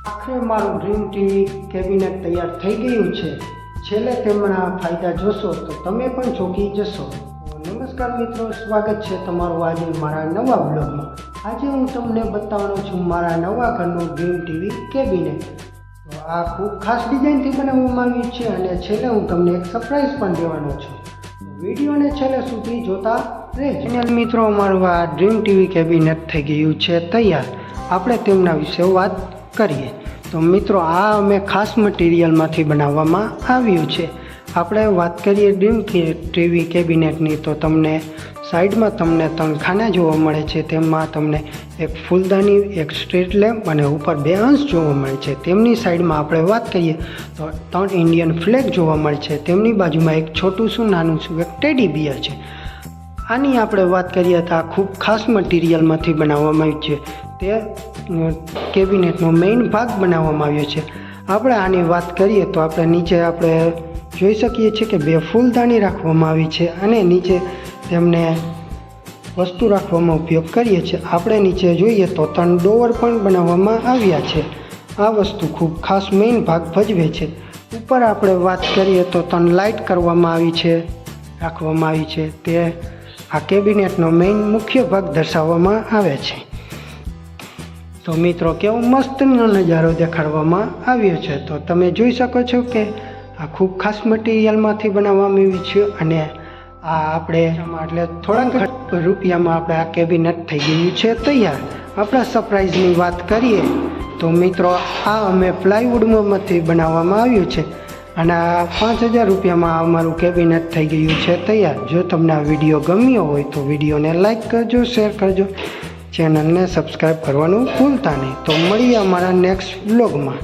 આખરે મારું dream TV cabinet તૈયાર થઈ ગયું છે. છેલ્લે તેમના ફાયદા જોશો તો તમે પણ ચોંકી જશો. નમસ્કાર મિત્રો, સ્વાગત છે તમારું આજે મારા નવા બ્લોગમાં. આજે હું તમને બતાવવાનો છું મારા નવા ઘરનું ડ્રીમ ટીવી કેબિનેટ. તો આ ખૂબ ખાસ ડિઝાઇનથી બનાવવામાં આવ્યું છે અને છેલ્લે હું તમને એક સરપ્રાઈઝ પણ દેવાનો છું. વિડીયોને છેલ્લે સુધી જોતા રહેજો. મિત્રો, અમારું આ ડ્રીમ ટીવી કેબિનેટ થઈ ગયું છે તૈયાર. આપણે તેમના વિશે વાત કરીએ તો મિત્રો, આ અમે ખાસ મટીરિયલમાંથી બનાવવામાં આવ્યું છે. આપણે વાત કરીએ ડ્રીમ ટીવી કેબિનેટની તો તમને સાઈડમાં તમને 3 ખાના જોવા મળે છે. તેમાં તમને એક ફૂલદાની, એક સ્ટ્રીટ લેમ્પ અને ઉપર 2 અંશ જોવા મળે છે. તેમની સાઈડમાં આપણે વાત કરીએ તો 3 ઇન્ડિયન ફ્લેગ જોવા મળે છે. તેમની બાજુમાં એક છોટું શું નાનું શું એક ટેડી બિયર છે. આની આપણે વાત કરીએ તો આ ખૂબ ખાસ મટીરિયલમાંથી બનાવવામાં આવ્યું છે. તે કેબિનેટનો મેઇન ભાગ બનાવવામાં આવ્યો છે. આપણે આની વાત કરીએ તો આપણે નીચે આપણે જોઈ શકીએ છીએ કે 2 ફૂલદાની રાખવામાં આવી છે અને નીચે તેમને વસ્તુ રાખવામાં ઉપયોગ કરીએ છીએ. આપણે નીચે જોઈએ તો 3 ડોર પણ બનાવવામાં આવ્યા છે. આ વસ્તુ ખૂબ ખાસ મેઇન ભાગ ભજવે છે. ઉપર આપણે વાત કરીએ તો 3 લાઇટ કરવામાં આવી છે, રાખવામાં આવી છે. તે આ કેબિનેટનો મેઇન મુખ્ય ભાગ દર્શાવવામાં આવે છે. તો મિત્રો, કેવો મસ્તનો નજારો દેખાડવામાં આવ્યો છે. તો તમે જોઈ શકો છો કે આ ખૂબ ખાસ મટીરિયલમાંથી બનાવવામાં આવ્યું છે અને આ આપણે એટલે થોડાક રૂપિયામાં આપણે આ કેબિનેટ થઈ ગયું છે તૈયાર. આપણા સરપ્રાઈઝની વાત કરીએ તો મિત્રો, આ અમે પ્લાયવુડમાંથી બનાવવામાં આવ્યું છે અને આ 5000 રૂપિયામાં અમારું કેબિનેટ થઈ ગયું છે તૈયાર. જો તમને આ વિડીયો ગમ્યો હોય તો વિડીયોને લાઈક કરજો, શેર કરજો, ચેનલને સબસ્ક્રાઈબ કરવાનું ભૂલતા નહીં. તો મળીએ અમારા નેક્સ્ટ વ્લોગમાં.